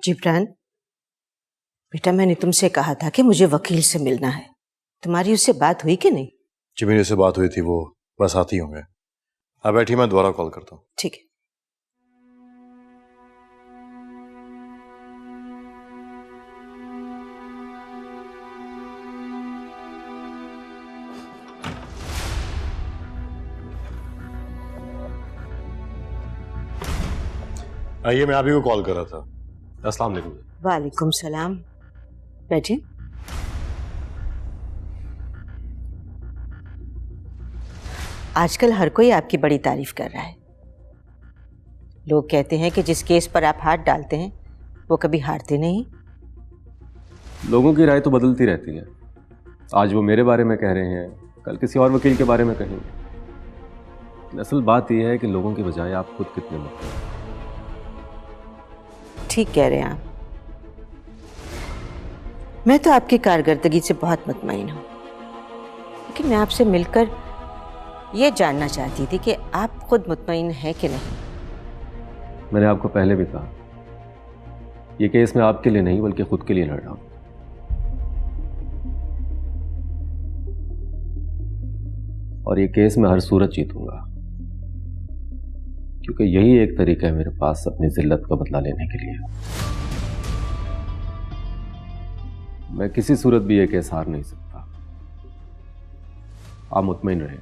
जिब्रान, बेटा मैंने तुमसे कहा था कि मुझे वकील से मिलना है। तुम्हारी उससे बात हुई कि नहीं? जी मेरी उससे बात हुई थी, वो बस आती होंगे। आप बैठिए, मैं दोबारा कॉल करता हूँ। ठीक है। आइए, मैं आप ही को कॉल कर रहा था। अस्सलाम वालेकुम। वालेकुम सलाम। बैठिए। आजकल हर कोई आपकी बड़ी तारीफ कर रहा है। लोग कहते हैं कि जिस केस पर आप हाथ डालते हैं वो कभी हारते नहीं। लोगों की राय तो बदलती रहती है। आज वो मेरे बारे में कह रहे हैं, कल किसी और वकील के बारे में कहेंगे। असल बात यह है कि लोगों की बजाय आप खुद कितने मुतमईन हैं। ठीक कह रहे हैं आप। मैं तो आपकी कारकर्दगी से बहुत मुतमईन हूँ, लेकिन मैं आपसे मिलकर ये जानना चाहती थी कि आप खुद मुतमईन हैं कि नहीं। मैंने आपको पहले भी कहा, यह केस मैं आपके लिए नहीं बल्कि खुद के लिए लड़ रहा हूं। और ये केस मैं हर सूरत जीतूंगा, क्योंकि यही एक तरीका है मेरे पास अपनी जिल्लत का बदला लेने के लिए। मैं किसी सूरत भी ये केस हार नहीं सकता। आप मुतमईन रहें।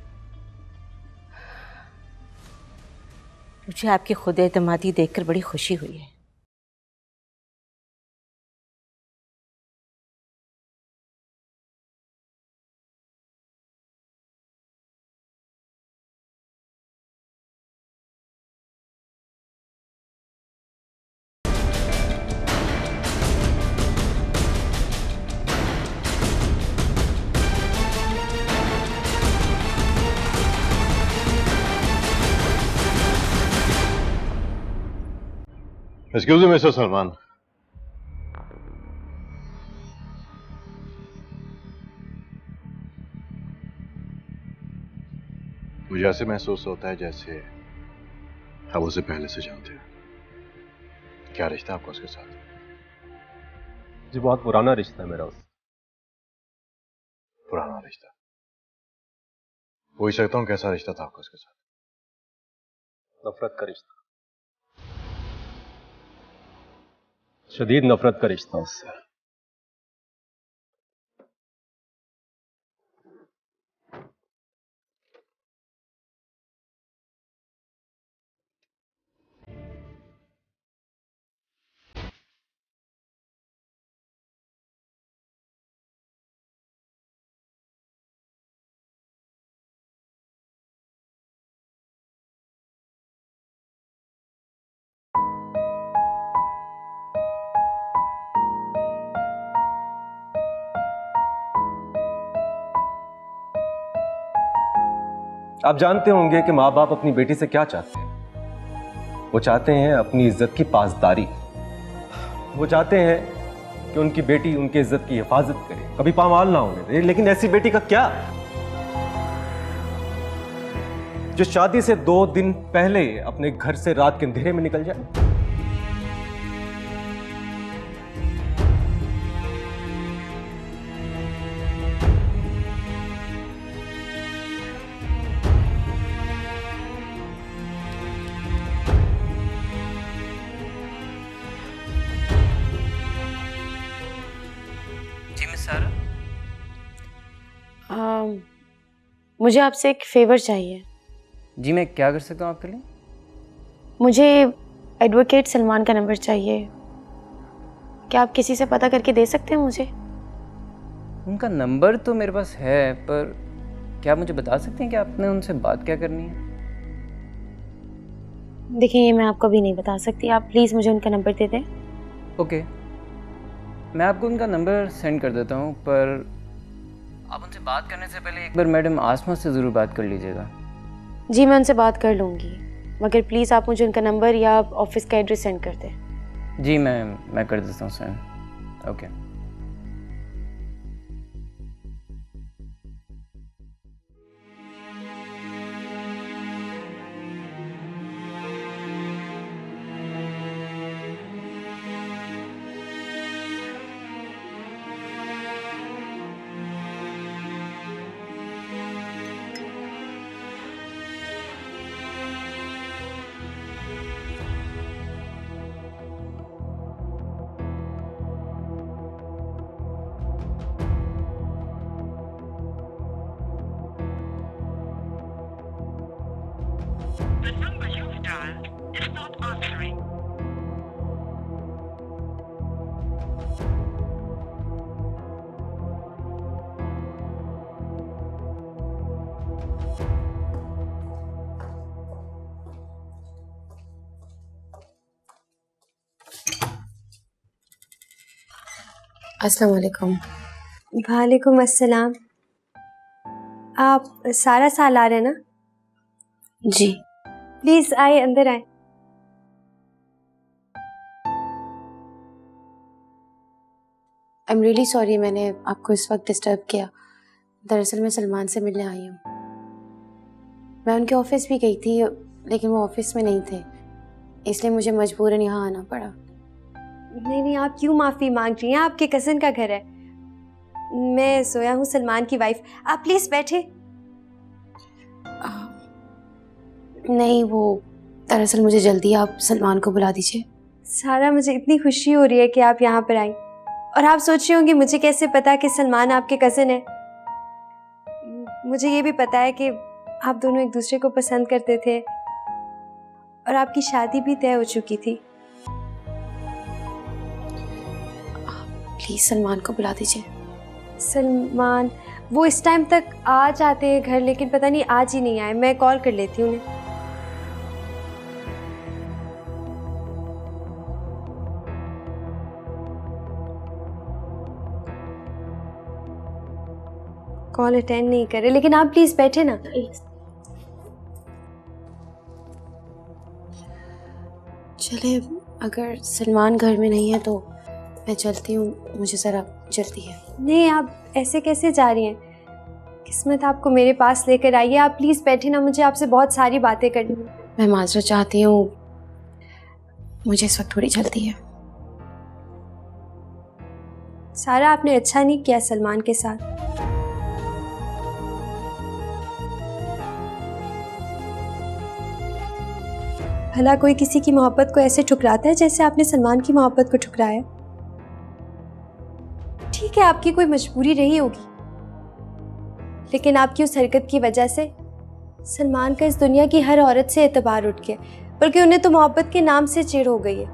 मुझे आपकी खुद एतमादी देखकर बड़ी खुशी हुई है। Excuse me mister Salman. मुझे ऐसे महसूस होता है जैसे आप उसे पहले से जानते हैं। क्या रिश्ता है आपका उसके साथ? जी बहुत पुराना रिश्ता है मेरा उससे। पुराना रिश्ता? पूछ सकता हूँ कैसा रिश्ता था आपका उसके साथ? नफरत का रिश्ता, शदीद नफरत का रिश्ता उससे। आप जानते होंगे कि माँ बाप अपनी बेटी से क्या चाहते हैं। वो चाहते हैं अपनी इज्जत की पासदारी। वो चाहते हैं कि उनकी बेटी उनकी इज्जत की हिफाजत करे, कभी पामाल ना होने दे। लेकिन ऐसी बेटी का क्या जो शादी से 2 दिन पहले अपने घर से रात के अंधेरे में निकल जाए। जी मिस सारा। मुझे आपसे एक फेवर चाहिए। जी मैं क्या कर सकता हूँ आपके लिए? मुझे एडवोकेट सलमान का नंबर चाहिए। क्या आप किसी से पता करके दे सकते हैं मुझे? उनका नंबर तो मेरे पास है, पर क्या आप मुझे बता सकते हैं कि आपने उनसे बात क्या करनी है? देखिए ये मैं आपको भी नहीं बता सकती, आप प्लीज़ मुझे उनका नंबर दे दें। ओके, मैं आपको उनका नंबर सेंड कर देता हूँ, पर आप उनसे बात करने से पहले एक बार मैडम आसमा से ज़रूर बात कर लीजिएगा। जी मैं उनसे बात कर लूँगी, मगर प्लीज़ आप मुझे उनका नंबर या ऑफिस का एड्रेस सेंड कर दें। जी मैं कर देता हूँ सेंड। ओके। अस्सलाम वालेकुम। वालेकुम अस्सलाम। आप सारा साल आ रहे हैं ना? जी। प्लीज आए, अंदर आए। आई एम रियली सॉरी मैंने आपको इस वक्त डिस्टर्ब किया। दरअसल मैं सलमान से मिलने आई हूँ। मैं उनके ऑफिस भी गई थी लेकिन वो ऑफिस में नहीं थे, इसलिए मुझे मजबूरन यहाँ आना पड़ा। नहीं नहीं, आप क्यों माफ़ी मांग रही हैं? आपके कज़न का घर है। मैं सोया हूँ, सलमान की वाइफ। आप प्लीज़ बैठे। नहीं, वो दरअसल मुझे जल्दी, आप सलमान को बुला दीजिए। सारा, मुझे इतनी खुशी हो रही है कि आप यहाँ पर आई। और आप सोच रही होंगी मुझे कैसे पता कि सलमान आपके कज़न है। मुझे ये भी पता है कि आप दोनों एक दूसरे को पसंद करते थे और आपकी शादी भी तय हो चुकी थी। प्लीज सलमान को बुला दीजिए। सलमान, वो इस टाइम तक आ जाते हैं घर, लेकिन पता नहीं आज ही नहीं आए। मैं कॉल कर लेती हूँ उन्हें। कॉल अटेंड नहीं कर रहे, लेकिन आप प्लीज बैठे ना। चले, अगर सलमान घर में नहीं है तो मैं चलती हूँ, मुझे ज़रा जल्दी है। नहीं, आप ऐसे कैसे जा रही हैं? किस्मत आपको मेरे पास लेकर आई है। आप प्लीज़ बैठे ना, मुझे आपसे बहुत सारी बातें करनी है। मैं माजरत चाहती हूँ, मुझे इस वक्त थोड़ी जल्दी है। सारा, आपने अच्छा नहीं किया सलमान के साथ। भला कोई किसी की मोहब्बत को ऐसे ठुकराता है जैसे आपने सलमान की मोहब्बत को ठुकराया? ठीक है, आपकी कोई मजबूरी रही होगी, लेकिन आपकी उस हरकत की वजह से सलमान का इस दुनिया की हर औरत से एतबार उठ गया, बल्कि उन्हें तो मोहब्बत के नाम से चिढ़ हो गई है।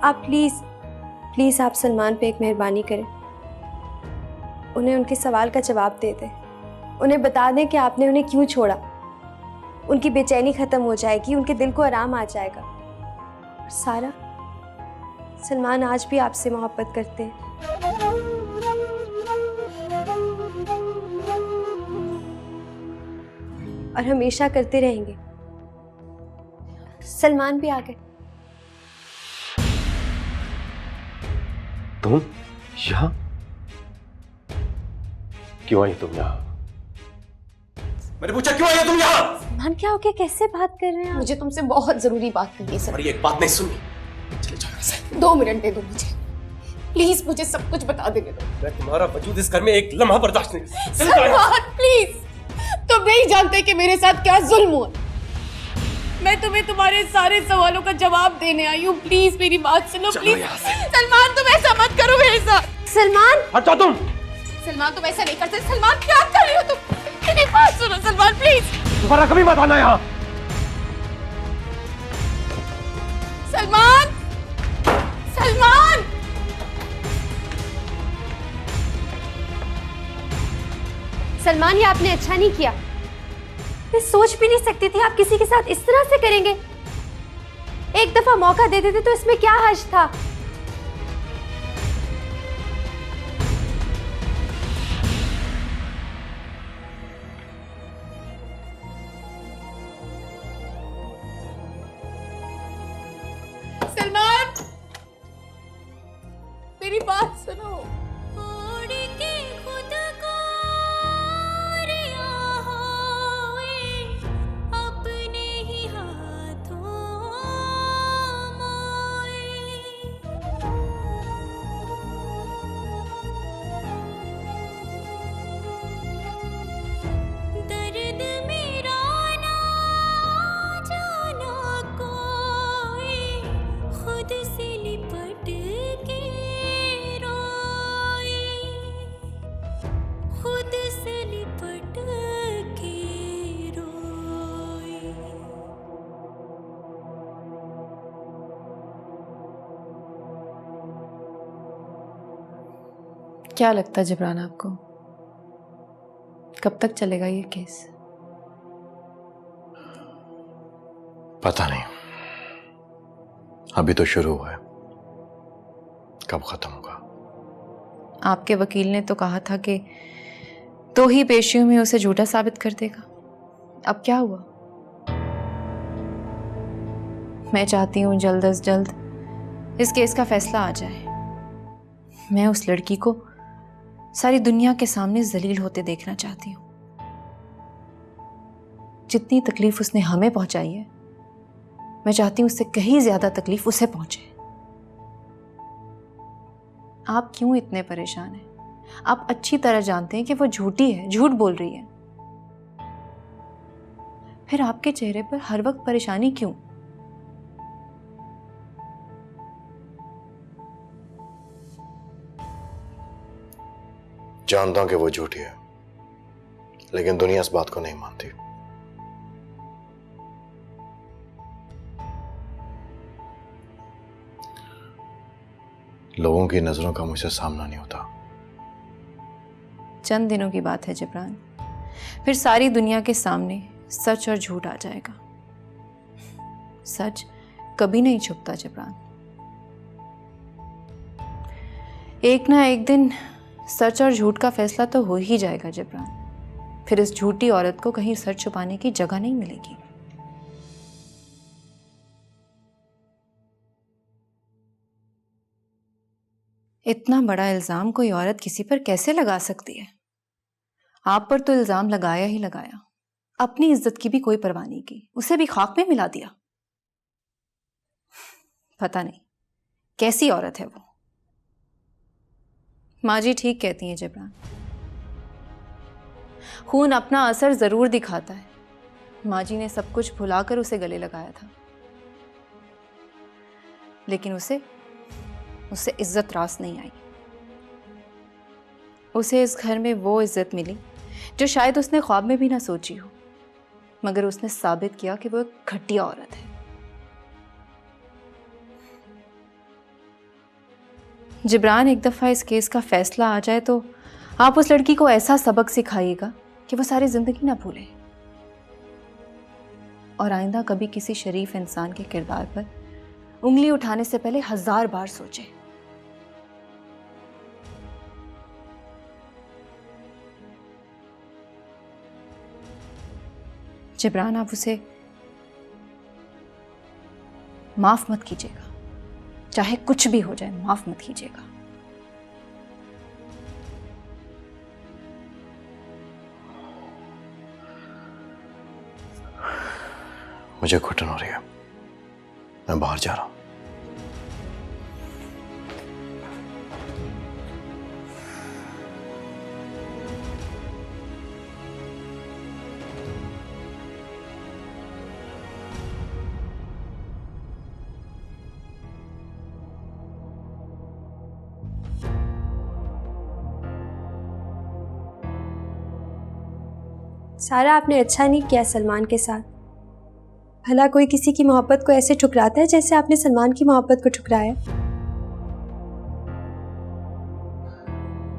आप प्लीज आप सलमान पे एक मेहरबानी करें। उन्हें उनके सवाल का जवाब दे दें। उन्हें बता दें कि आपने उन्हें क्यों छोड़ा। उनकी बेचैनी खत्म हो जाएगी, उनके दिल को आराम आ जाएगा। और सारा, सलमान आज भी आपसे मोहब्बत करते हैं। और हमेशा करते रहेंगे। सलमान भी आ गए। तुम यहाँ क्यों आई? तुम यहाँ? मैंने पूछा क्यों आई तुम यहाँ? सलमान, क्या हो गया? कैसे बात कर रहे हैं आप? मुझे तुमसे बहुत जरूरी बात करनी है सर। और ये एक बात नहीं सुननी। चले जाओ यहाँ से। 2 मिनट दे दो मुझे, प्लीज मुझे सब कुछ बता देने दो। मैं तुम्हारा वजूद इस घर में एक लम्हा बर्दाश्त नहीं कर सकता। सलमान प्लीज, तुम नहीं जानते कि मेरे साथ क्या जुल्म हुआ। मैं तुम्हें तुम्हारे सारे सवालों का जवाब देने आई हूँ। प्लीज मेरी बात सुनो। प्लीज सलमान, तुम ऐसा मत करो मेरे साथ। सलमान, हटो तुम। सलमान तुम ऐसा नहीं करते। सलमान क्या कर रही हो तुम? मेरी बात सुनो सलमान प्लीज। दोबारा कभी मत आना यहाँ। सलमान, सलमान, सलमान, ये आपने अच्छा नहीं किया। मैं सोच भी नहीं सकती थी आप किसी के साथ इस तरह से करेंगे। एक दफा मौका दे देते तो इसमें क्या हर्ज था? सलमान मेरी बात सुनो। खुद से लिपट के क्या लगता है जिब्रान आपको, कब तक चलेगा ये केस? पता नहीं, अभी तो शुरू हुआ है, कब खत्म होगा? आपके वकील ने तो कहा था कि 2 ही पेशियों में उसे झूठा साबित कर देगा। अब क्या हुआ? मैं चाहती हूँ जल्द अज जल्द इस केस का फैसला आ जाए। मैं उस लड़की को सारी दुनिया के सामने जलील होते देखना चाहती हूँ। जितनी तकलीफ उसने हमें पहुंचाई है, मैं चाहती हूँ उससे कहीं ज्यादा तकलीफ उसे पहुंचे। आप क्यों इतने परेशान हैं? आप अच्छी तरह जानते हैं कि वो झूठी है, झूठ बोल रही है। फिर आपके चेहरे पर हर वक्त परेशानी क्यों? जानता हूं कि वो झूठी है, लेकिन दुनिया इस बात को नहीं मानती। लोगों की नजरों का मुझसे सामना नहीं होता। चंद दिनों की बात है जिब्रान, फिर सारी दुनिया के सामने सच और झूठ आ जाएगा। सच कभी नहीं छुपता जिब्रान। एक ना एक दिन सच और झूठ का फैसला तो हो ही जाएगा जिब्रान। फिर इस झूठी औरत को कहीं सच छुपाने की जगह नहीं मिलेगी। इतना बड़ा इल्जाम कोई औरत किसी पर कैसे लगा सकती है? आप पर तो इल्जाम लगाया ही लगाया, अपनी इज्जत की भी कोई परवाह नहीं की, उसे भी खाक में मिला दिया। पता नहीं कैसी औरत है वो। माँ जी ठीक कहती हैं जिब्रान, खून अपना असर जरूर दिखाता है। माँ जी ने सब कुछ भुलाकर उसे गले लगाया था, लेकिन उसे इज्जत रास नहीं आई। उसे इस घर में वो इज्जत मिली जो शायद उसने ख्वाब में भी ना सोची हो, मगर उसने साबित किया कि वो एक घटिया औरत है। जिब्रान, एक दफा इस केस का फैसला आ जाए तो आप उस लड़की को ऐसा सबक सिखाइएगा कि वो सारी जिंदगी ना भूले, और आइंदा कभी किसी शरीफ इंसान के किरदार पर उंगली उठाने से पहले 1000 बार सोचे। जिब्रान, आप उसे माफ मत कीजिएगा, चाहे कुछ भी हो जाए, माफ मत कीजिएगा। मुझे घुटन हो रही है, मैं बाहर जा रहा हूं। सारा, आपने अच्छा नहीं किया सलमान के साथ। भला कोई किसी की मोहब्बत को ऐसे ठुकराता है जैसे आपने सलमान की मोहब्बत को ठुकराया।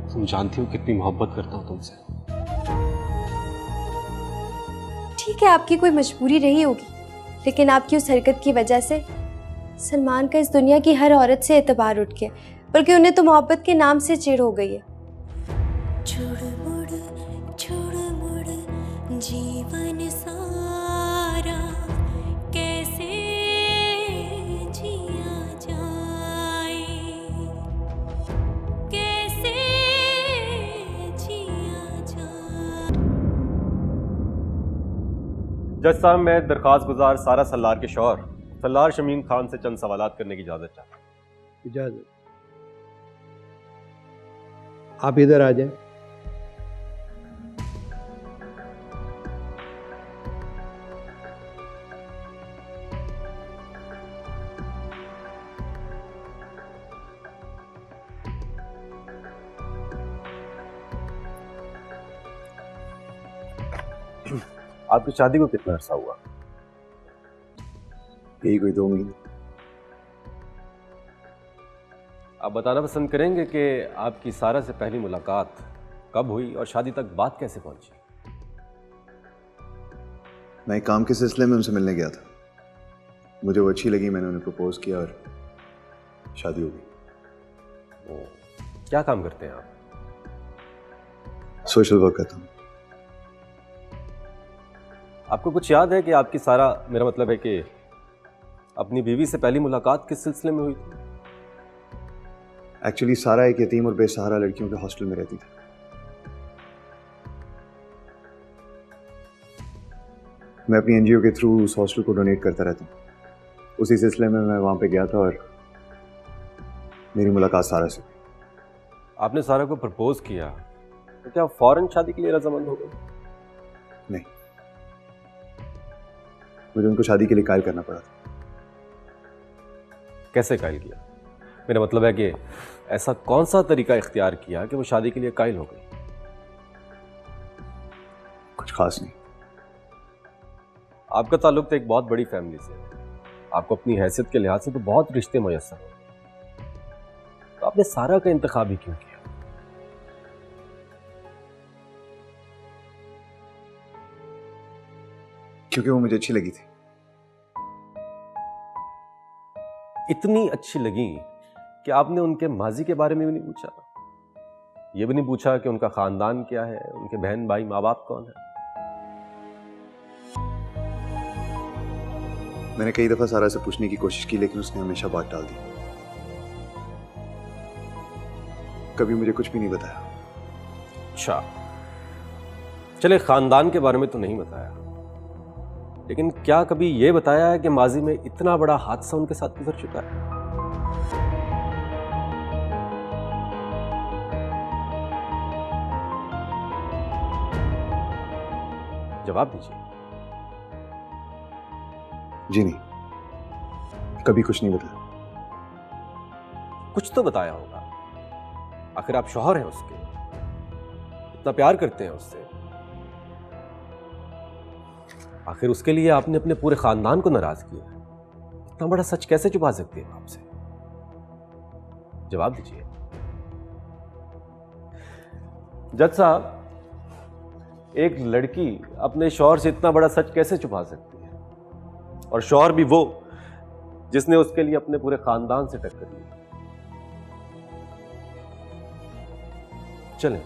तुम जानती हो कितनी मोहब्बत करता हूं तुमसे। ठीक है, आपकी कोई मजबूरी रही होगी, लेकिन आपकी उस हरकत की वजह से सलमान का इस दुनिया की हर औरत से एतबार उठ गया, बल्कि उन्हें तो मोहब्बत के नाम से चिढ़ हो गई है। जीवन सारा कैसे जिया जाए, कैसे जिया जाए। जज साहब, मैं दरखास्त गुजार सारा सल्लार के शौहर सल्लार शमीम खान से चंद सवालात करने की इजाजत चाहता हूं। इजाजत? आप इधर आ जाए। आपकी शादी को कितना अरसा हुआ? यही कोई 2 महीने। आप बताना पसंद करेंगे कि आपकी सारा से पहली मुलाकात कब हुई और शादी तक बात कैसे पहुंची? मैं एक काम के सिलसिले में उनसे मिलने गया था। मुझे वो अच्छी लगी, मैंने उन्हें प्रपोज किया और शादी हो गई। क्या काम करते हैं आप? सोशल वर्क करता हूँ। आपको कुछ याद है कि आपकी सारा, मेरा मतलब है कि अपनी बीवी से पहली मुलाकात किस सिलसिले में हुई थी? एक्चुअली सारा एक यतीम और बेसहारा लड़कियों के हॉस्टल में रहती थी। मैं अपनी एनजीओ के थ्रू उस हॉस्टल को डोनेट करता रहता हूँ। उसी सिलसिले में मैं वहाँ पे गया था और मेरी मुलाकात सारा से। आपने सारा को प्रपोज किया तो क्या फौरन शादी के लिए रजामंद हो गए? नहीं, मुझे उनको शादी के लिए कायल करना पड़ा था। कैसे कायल किया? मेरा मतलब है कि ऐसा कौन सा तरीका इख्तियार किया कि वो शादी के लिए कायल हो गई? कुछ खास नहीं। आपका ताल्लुक तो एक बहुत बड़ी फैमिली से है, आपको अपनी हैसियत के लिहाज से तो बहुत रिश्ते मुयस्सर हो, तो आपने सारा का इंतखाब ही क्यों किया? क्योंकि वो मुझे अच्छी लगी थी। इतनी अच्छी लगी कि आपने उनके माजी के बारे में भी नहीं पूछा, ये भी नहीं पूछा कि उनका खानदान क्या है, उनके बहन भाई माँ बाप कौन है? मैंने कई दफा सारा से पूछने की कोशिश की, लेकिन उसने हमेशा बात टाल दी। कभी मुझे कुछ भी नहीं बताया। अच्छा, चले खानदान के बारे में तो नहीं बताया, लेकिन क्या कभी ये बताया है कि माजी में इतना बड़ा हादसा उनके साथ गुजर चुका है? जवाब दीजिए। जी नहीं, कभी कुछ नहीं बताया। कुछ तो बताया होगा, आखिर आप शौहर हैं उसके, इतना प्यार करते हैं उससे, आखिर उसके लिए आपने अपने पूरे खानदान को नाराज किया। इतना बड़ा सच कैसे छुपा सकते हैं आपसे? जवाब दीजिए। जज साहब, एक लड़की अपने शौहर से इतना बड़ा सच कैसे छुपा सकती है, और शौहर भी वो जिसने उसके लिए अपने पूरे खानदान से टक्कर ली? चलें,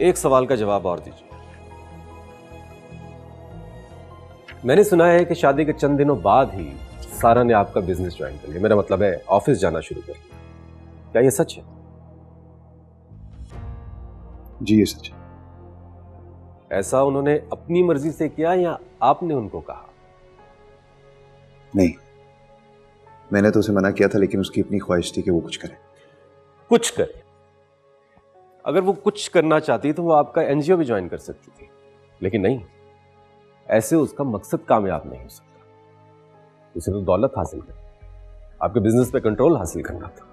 एक सवाल का जवाब और दीजिए। मैंने सुना है कि शादी के चंद दिनों बाद ही सारा ने आपका बिजनेस ज्वाइन कर लिया, मेरा मतलब है ऑफिस जाना शुरू कर लिया। क्या यह सच है? जी ये सच है। ऐसा उन्होंने अपनी मर्जी से किया या आपने उनको कहा? नहीं, मैंने तो उसे मना किया था, लेकिन उसकी अपनी ख्वाहिश थी कि वो कुछ करे। कुछ करे? अगर वो कुछ करना चाहती तो वो आपका एनजीओ भी ज्वाइन कर सकती थी, लेकिन नहीं, ऐसे उसका मकसद कामयाब नहीं हो सकता। उसे तो दौलत हासिल करनी, आपके बिजनेस पे कंट्रोल हासिल करना था।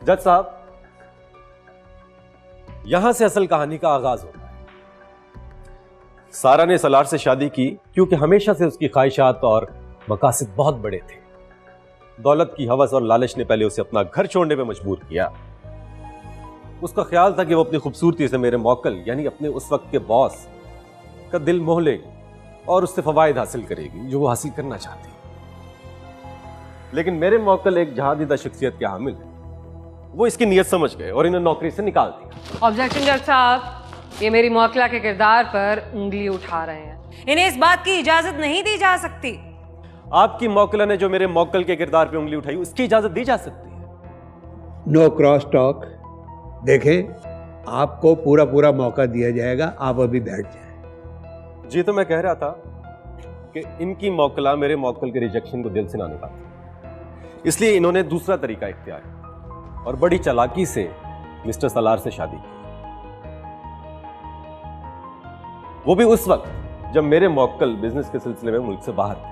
जज साहब, यहां से असल कहानी का आगाज होता है। सारा ने सलार से शादी की क्योंकि हमेशा से उसकी ख्वाहिशात और मकासद बहुत बड़े थे। दौलत की हवस और लालच ने पहले उसे अपना घर छोड़ने पे मजबूर किया। उसका ख्याल था कि वो अपनी खूबसूरती से मेरे मौकल यानी अपने उस वक्त के बॉस का दिल मोह लेगी और उससे फवायद हासिल करेगी जो वो हासिल करना चाहती। लेकिन मेरे मौकल एक जहादीदा शख्सियत के हामिल है, वो इसकी नीयत समझ गए और इन्हें नौकरी से निकाल दिया। ऑब्जेक्शन जज साहब, ये मेरी मौकला के किरदार पर उंगली उठा रहे हैं। इन्हें इस बात की इजाजत नहीं दी जा सकती। आपकी मौकला ने जो मेरे मौकल के किरदार पे उंगली उठाई, उसकी इजाजत दी जा सकती है? No cross talk. देखें, आपको पूरा पूरा मौका दिया जाएगा, आप अभी बैठ जाएं। जी तो मैं कह रहा था कि इनकी मौकला मेरे मौकल के रिजेक्शन को दिल से ना निकालती, इसलिए इन्होंने दूसरा तरीका इख्तियार किया और बड़ी चालाकी से मिस्टर सलार से शादी की। वो भी उस वक्त जब मेरे मौकल बिजनेस के सिलसिले में मुल्क से बाहर थे।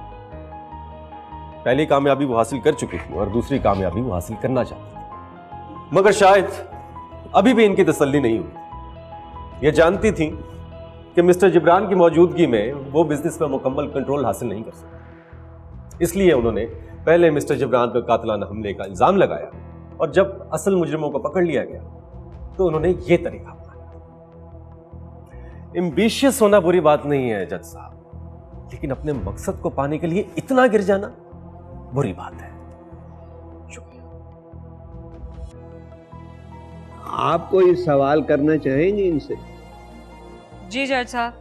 पहली कामयाबी वो हासिल कर चुकी थी और दूसरी कामयाबी वो हासिल करना चाहती थी, मगर शायद अभी भी इनकी तसल्ली नहीं हुई। ये जानती थी कि मिस्टर जिब्रान की मौजूदगी में वो बिजनेस पर मुकम्मल कंट्रोल हासिल नहीं कर सकती, इसलिए उन्होंने पहले मिस्टर जिब्रान पर कातिलाना हमले का इल्जाम लगाया और जब असल मुजरिमों को पकड़ लिया गया तो उन्होंने ये तरीका अपनाया। एम्बिशियस होना बुरी बात नहीं है जज साहब, लेकिन अपने मकसद को पाने के लिए इतना गिर जाना बुरी बात है। शुक्रिया। आप कोई सवाल करना चाहेंगे इनसे? जी जज साहब।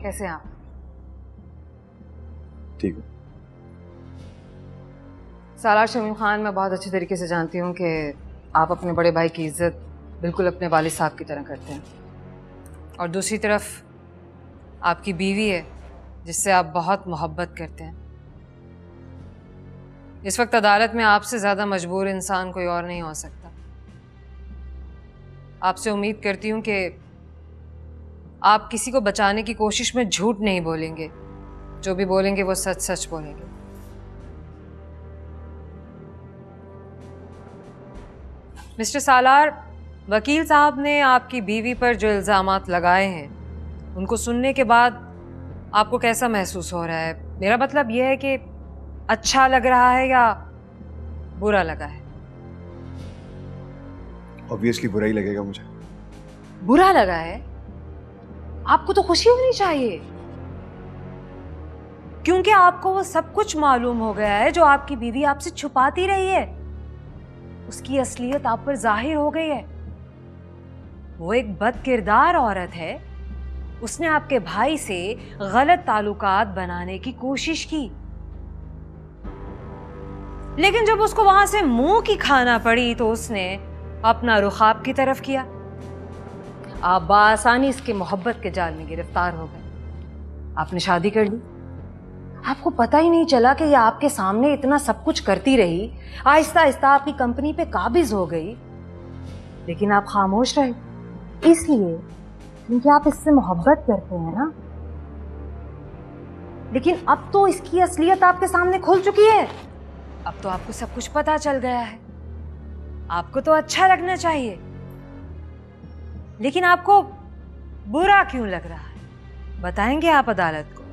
कैसे हैं आप? ठीक है। सालार शमीम खान, मैं बहुत अच्छे तरीके से जानती हूँ कि आप अपने बड़े भाई की इज्जत बिल्कुल अपने वालिद साहब की तरह करते हैं, और दूसरी तरफ आपकी बीवी है जिससे आप बहुत मोहब्बत करते हैं। इस वक्त अदालत में आपसे ज़्यादा मजबूर इंसान कोई और नहीं हो सकता। आपसे उम्मीद करती हूँ कि आप किसी को बचाने की कोशिश में झूठ नहीं बोलेंगे, जो भी बोलेंगे वो सच सच बोलेंगे। मिस्टर सालार, वकील साहब ने आपकी बीवी पर जो इल्ज़ामात लगाए हैं उनको सुनने के बाद आपको कैसा महसूस हो रहा है? मेरा मतलब यह है कि अच्छा लग रहा है या बुरा लगा है? ऑब्वियसली बुरा ही लगेगा मुझे। बुरा लगा है? आपको तो खुशी होनी चाहिए, क्योंकि आपको वो सब कुछ मालूम हो गया है जो आपकी बीवी आपसे छुपाती रही है। उसकी असलियत आप पर जाहिर हो गई है। वो एक बदकिरदार औरत है। उसने आपके भाई से गलत ताल्लुकात बनाने की कोशिश की, लेकिन जब उसको वहां से मुंह की खाना पड़ी तो उसने अपना रुख आपकी तरफ किया। आप बासानी इसके मोहब्बत के जाल में गिरफ्तार हो गए। आपने शादी कर ली। आपको पता ही नहीं चला कि ये आपके सामने इतना सब कुछ करती रही, आहिस्ता आहिस्ता आपकी कंपनी पे काबिज हो गई, लेकिन आप खामोश रहे। इसलिए क्योंकि आप इससे मोहब्बत करते हैं ना। लेकिन अब तो इसकी असलियत आपके सामने खुल चुकी है। अब तो आपको सब कुछ पता चल गया है। आपको तो अच्छा लगना चाहिए, लेकिन आपको बुरा क्यों लग रहा है? बताएंगे आप अदालत को?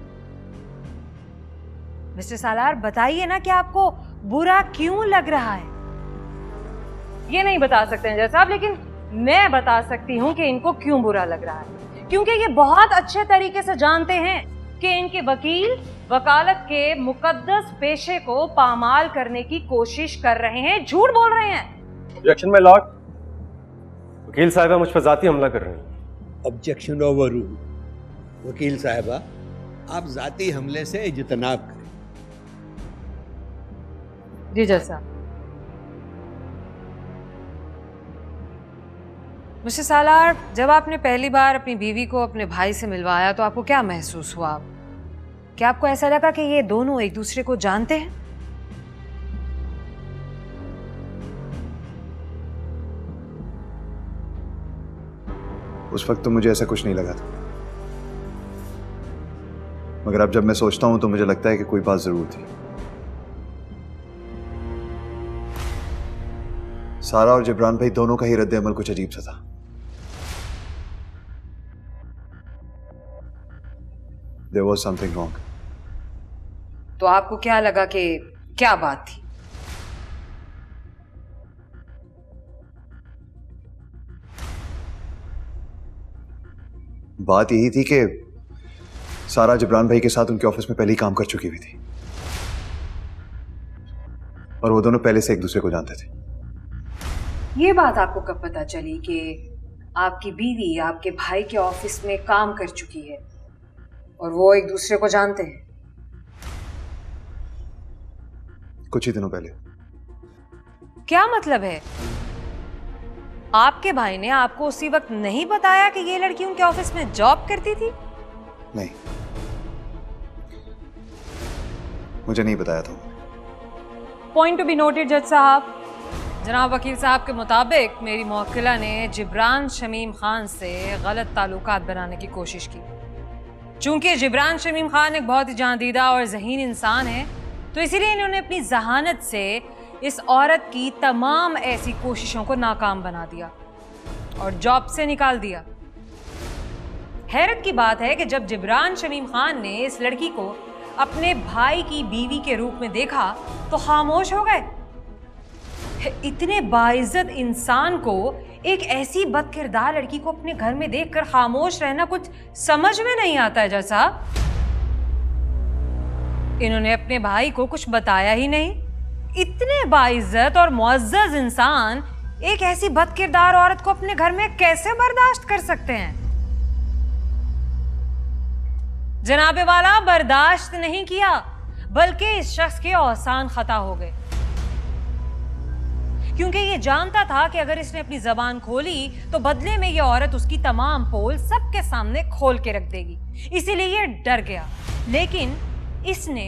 मिस्टर सालार, बताइए ना कि आपको बुरा क्यों लग रहा है। ये नहीं बता सकते हैं जज साहब, लेकिन मैं बता सकती हूँ कि इनको क्यों बुरा लग रहा है। क्योंकि ये बहुत अच्छे तरीके से जानते हैं कि इनके वकील वकालत के मुकद्दस पेशे को पामाल करने की कोशिश कर रहे हैं, झूठ बोल रहे हैं। Objection my Lord. वकील साहिबा मुझ पर जाती हमला कर रहे हैं। Objection over rule. वकील साहिबा, आप जाती हमले से इज्तनाब करें। जी जज साहब। मिस्टर सालार, जब आपने पहली बार अपनी बीवी को अपने भाई से मिलवाया तो आपको क्या महसूस हुआ? क्या आपको ऐसा लगा कि ये दोनों एक दूसरे को जानते हैं? उस वक्त तो मुझे ऐसा कुछ नहीं लगा था, मगर अब जब मैं सोचता हूं तो मुझे लगता है कि कोई बात जरूर थी। सारा और जिब्रान भाई दोनों का ही रद्द अमल कुछ अजीब सा था। There was something wrong. तो आपको क्या लगा कि क्या बात थी? बात यही थी कि सारा जिब्रान भाई के साथ उनके ऑफिस में पहले ही काम कर चुकी हुई थी और वो दोनों पहले से एक दूसरे को जानते थे। ये बात आपको कब पता चली कि आपकी बीवी आपके भाई के ऑफिस में काम कर चुकी है और वो एक दूसरे को जानते हैं? कुछ ही दिनों पहले। क्या मतलब है? आपके भाई ने आपको उसी वक्त नहीं बताया कि ये लड़की उनके ऑफिस में जॉब करती थी? नहीं, मुझे नहीं बताया था। पॉइंट टू बी नोटेड जज साहब। जनाब वकील साहब के मुताबिक मेरी मौकिला ने जिब्रान शमीम खान से गलत ताल्लुकात बनाने की कोशिश की। चूंकि जिब्रान शमीम खान एक बहुत ही जांदीदा और ज़हीन इंसान है, तो इसीलिए इन्होंने अपनी जहानत से इस औरत की तमाम ऐसी कोशिशों को नाकाम बना दिया और जॉब से निकाल दिया। हैरत की बात है कि जब जिब्रान शमीम खान ने इस लड़की को अपने भाई की बीवी के रूप में देखा तो खामोश हो गए। इतने बाइज्जत इंसान को एक ऐसी बदकिरदार लड़की को अपने घर में देखकर खामोश रहना कुछ समझ में नहीं आता है। जैसा इन्होंने अपने भाई को कुछ बताया ही नहीं। इतने बाइज्जत और मुअज्जज इंसान एक ऐसी बदकिरदार औरत को अपने घर में कैसे बर्दाश्त कर सकते हैं? जनाबे वाला बर्दाश्त नहीं किया, बल्कि इस शख्स के औसान खता हो गए, क्योंकि ये जानता था कि अगर इसने अपनी जबान खोली तो बदले में ये औरत उसकी तमाम पोल सबके सामने खोल के रख देगी। इसीलिए ये डर गया। लेकिन इसने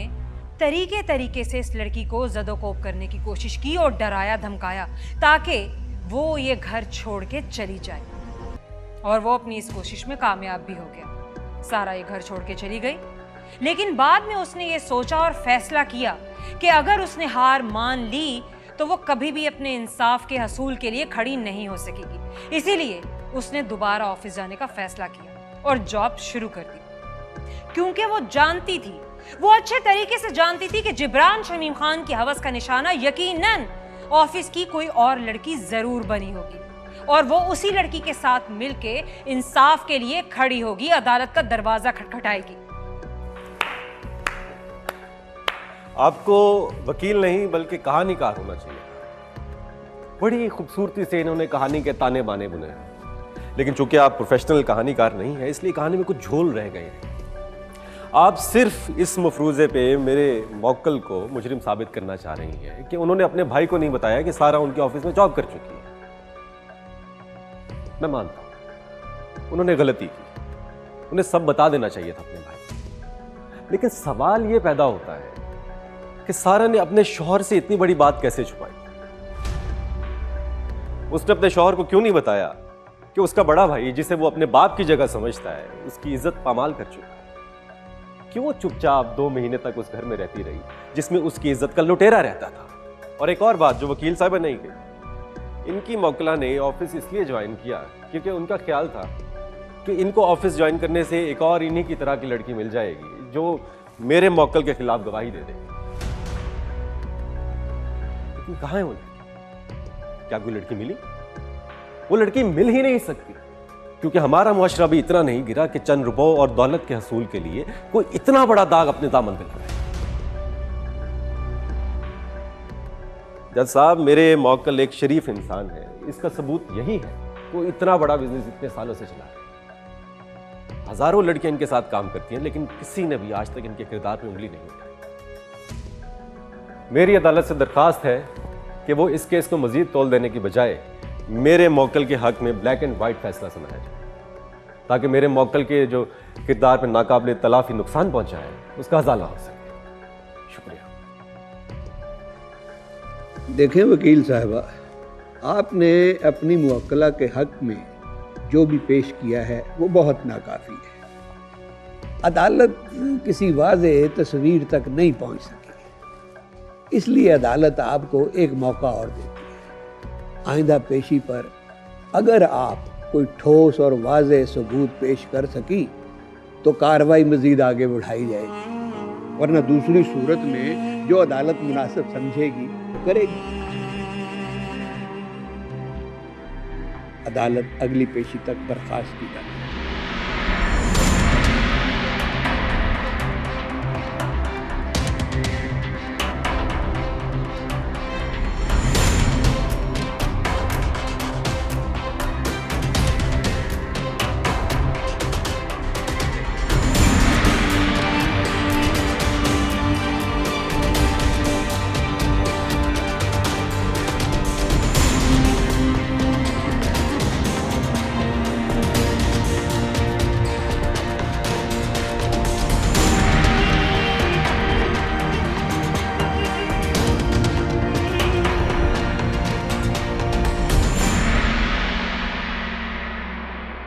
तरीके से इस लड़की को ज़दोकोब करने की कोशिश की और डराया धमकाया ताकि वो ये घर छोड़ के चली जाए। और वो अपनी इस कोशिश में कामयाब भी हो गया। सारा ये घर छोड़ के चली गई। लेकिन बाद में उसने ये सोचा और फैसला किया कि अगर उसने हार मान ली तो वो कभी भी अपने इंसाफ के हसूल के लिए खड़ी नहीं हो सकेगी। इसीलिए उसने दोबारा ऑफिस जाने का फैसला किया और जॉब शुरू कर दी, क्योंकि वो जानती थी, वो अच्छे तरीके से जानती थी कि जिब्रान शमीम खान की हवस का निशाना यकीनन ऑफिस की कोई और लड़की जरूर बनी होगी और वो उसी लड़की के साथ मिलके इंसाफ के लिए खड़ी होगी, अदालत का दरवाजा खटखटाएगी। आपको वकील नहीं बल्कि कहानीकार होना चाहिए। बड़ी खूबसूरती से इन्होंने कहानी के ताने बाने बुने हैं, लेकिन चूंकि आप प्रोफेशनल कहानीकार नहीं है इसलिए कहानी में कुछ झोल रह गए हैं। आप सिर्फ इस मफरूजे पे मेरे मौक्कल को मुजरिम साबित करना चाह रही हैं कि उन्होंने अपने भाई को नहीं बताया कि सारा उनके ऑफिस में जॉब कर चुकी है। मैं मानता हूं उन्होंने गलती की, उन्हें सब बता देना चाहिए था अपने भाई को। लेकिन सवाल यह पैदा होता है कि सारा ने अपने शौहर से इतनी बड़ी बात कैसे छुपाई? उसने अपने शौहर को क्यों नहीं बताया कि उसका बड़ा भाई, जिसे वो अपने बाप की जगह समझता है, उसकी इज्जत पामाल कर चुका है? क्यों चुपचाप 2 महीने तक उस घर में रहती रही जिसमें उसकी इज्जत का लुटेरा रहता था? और एक और बात जो वकील साहब नहीं गई, इनकी मौकला ने ऑफिस इसलिए ज्वाइन किया क्योंकि उनका ख्याल था कि इनको ऑफिस ज्वाइन करने से एक और इन्हीं की तरह की लड़की मिल जाएगी जो मेरे मौकल के खिलाफ गवाही दे देगी। लेकिन कहां है वो लड़की? क्या कोई लड़की मिली? वो लड़की मिल ही नहीं सकती क्योंकि हमारा मुआशरा भी इतना नहीं गिरा कि चंद रुपयों और दौलत के हसूल के लिए कोई इतना बड़ा दाग अपने दामन पे लगाए। जज साहब, मेरे मौक्कल एक शरीफ इंसान है, इसका सबूत यही है। वो इतना बड़ा बिजनेस इतने सालों से चला रहे हैं। हजारों लड़कियां इनके साथ काम करती हैं, लेकिन किसी ने भी आज तक इनके किरदार पे उंगली नहीं उठाई। मेरी अदालत से दरखास्त है कि वो इस केस को मजीद तोल देने की बजाय मेरे मौक्कल के हक में ब्लैक एंड व्हाइट फैसला सुनाया जाए, ताकि मेरे मौक्कल के जो किरदार पर नाकाबिले तलाफी नुकसान पहुंचा है उसका हज़ाला हो सके। शुक्रिया। देखें वकील साहबा, आपने अपनी मुवक्कला के हक में जो भी पेश किया है वो बहुत नाकाफी है। अदालत किसी वाज़ेह तस्वीर तक नहीं पहुंच सकी, इसलिए अदालत आपको एक मौका और देती है। आइंदा पेशी पर अगर आप कोई ठोस और वाज़ेह सबूत पेश कर सकी तो कार्रवाई मजीद आगे बढ़ाई जाएगी, वरना दूसरी सूरत में जो अदालत मुनासिब समझेगी तो करेगी। अदालत अगली पेशी तक बर्खास्त की जाए।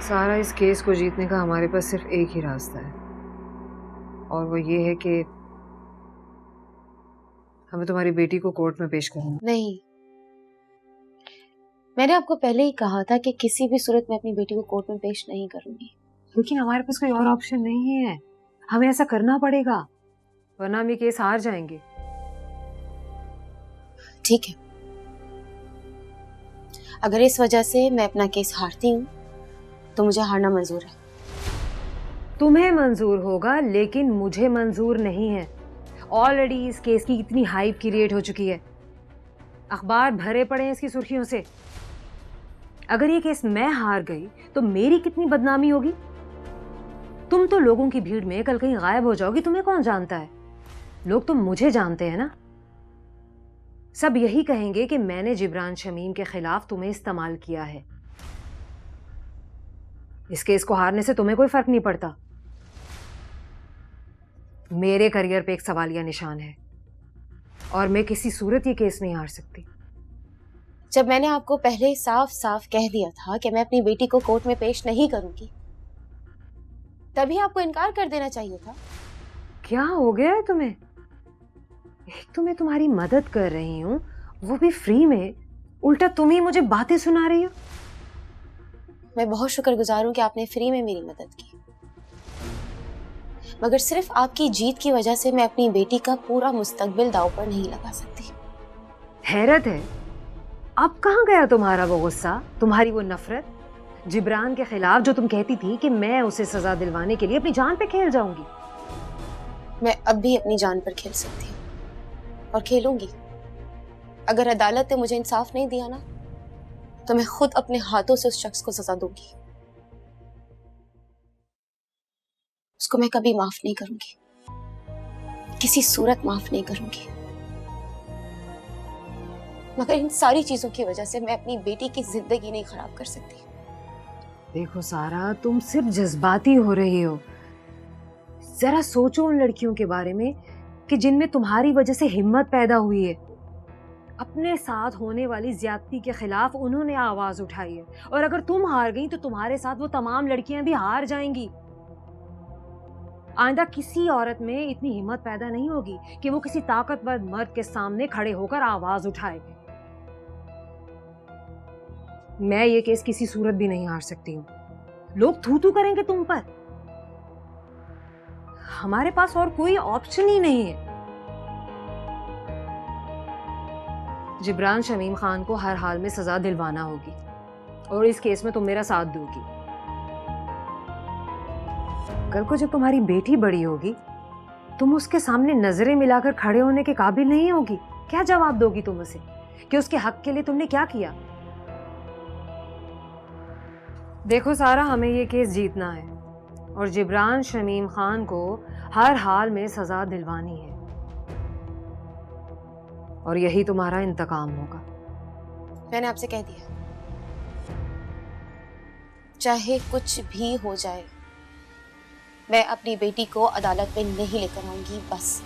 सारा, इस केस को जीतने का हमारे पास सिर्फ एक ही रास्ता है और वो ये है कि हमें तुम्हारी बेटी को कोर्ट में पेश करना। नहीं, मैंने आपको पहले ही कहा था कि किसी भी सूरत में अपनी बेटी को कोर्ट में पेश नहीं करूंगी। लेकिन हमारे पास कोई और ऑप्शन नहीं है, हमें ऐसा करना पड़ेगा, वरना हम ये केस हार जाएंगे। ठीक है, अगर इस वजह से मैं अपना केस हारती हूँ तो मुझे हारना मंजूर है। तुम्हें मंजूर होगा लेकिन मुझे मंजूर नहीं है। ऑलरेडी इस केस की इतनी हाइप क्रिएट हो चुकी है, अखबार भरे पड़े हैं इसकी सुर्खियों से। अगर ये केस मैं हार गई तो मेरी कितनी बदनामी होगी। तुम तो लोगों की भीड़ में कल कहीं गायब हो जाओगी, तुम्हें कौन जानता है? लोग तो मुझे जानते हैं ना। सब यही कहेंगे कि मैंने जिब्रान शमीम के खिलाफ तुम्हें इस्तेमाल किया है। इस केस को हारने से तुम्हें कोई फर्क नहीं पड़ता। मेरे करियर पे एक सवालिया निशान है और मैं किसी सूरत ये केस नहीं हार सकती। जब मैंने आपको पहले साफ साफ कह दिया था कि मैं अपनी बेटी को कोर्ट में पेश नहीं करूंगी, तभी आपको इनकार कर देना चाहिए था। क्या हो गया है तुम्हें? एक तो मैं तुम्हारी मदद कर रही हूँ, वो भी फ्री में, उल्टा तुम ही मुझे बातें सुना रही हो। मैं बहुत शुक्रगुजार हूँ कि आपने फ्री में मेरी मदद की, मगर सिर्फ आपकी जीत की वजह से मैं अपनी बेटी का पूरा मुस्तकबिल दांव पर नहीं लगा सकती। हैरत है, अब कहाँ गया तुम्हारा वो गुस्सा, तुम्हारी वो नफरत जिब्रान के खिलाफ, जो तुम कहती थी कि मैं उसे सजा दिलवाने के लिए अपनी जान पे खेल जाऊंगी। मैं अब भी अपनी जान पर खेल सकती हूँ और खेलूंगी। अगर अदालत ने मुझे इंसाफ नहीं दिया ना, तो मैं खुद अपने हाथों से उस शख्स को सजा दूंगी। उसको मैं कभी माफ नहीं करूंगी, किसी सूरत माफ नहीं करूंगी। मगर इन सारी चीजों की वजह से मैं अपनी बेटी की जिंदगी नहीं खराब कर सकती। देखो सारा, तुम सिर्फ जज्बाती हो रही हो। जरा सोचो उन लड़कियों के बारे में कि जिनमें तुम्हारी वजह से हिम्मत पैदा हुई है। अपने साथ होने वाली ज्यादती के खिलाफ उन्होंने आवाज उठाई है, और अगर तुम हार गई तो तुम्हारे साथ वो तमाम लड़कियां भी हार जाएंगी। आइंदा किसी औरत में इतनी हिम्मत पैदा नहीं होगी कि वो किसी ताकतवर मर्द के सामने खड़े होकर आवाज उठाए। मैं ये केस किसी सूरत भी नहीं हार सकती हूँ। लोग थू थू करेंगे तुम पर। हमारे पास और कोई ऑप्शन ही नहीं है। जिब्रान शमीम खान को हर हाल में सजा दिलवाना होगी, और इस केस में तुम मेरा साथ दोगी। कल को जब तुम्हारी बेटी बड़ी होगी, तुम उसके सामने नजरें मिलाकर खड़े होने के काबिल नहीं होगी। क्या जवाब दोगी तुम उसे कि उसके हक के लिए तुमने क्या किया? देखो सारा, हमें ये केस जीतना है और जिब्रान शमीम खान को हर हाल में सजा दिलवानी है, और यही तुम्हारा इंतकाम होगा। मैंने आपसे कह दिया, चाहे कुछ भी हो जाए, मैं अपनी बेटी को अदालत में नहीं लेकर आऊंगी, बस।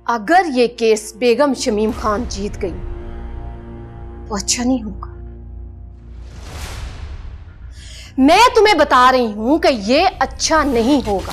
अगर ये केस बेगम शमीम खान जीत गई तो अच्छा नहीं होगा। मैं तुम्हें बता रही हूं कि ये अच्छा नहीं होगा।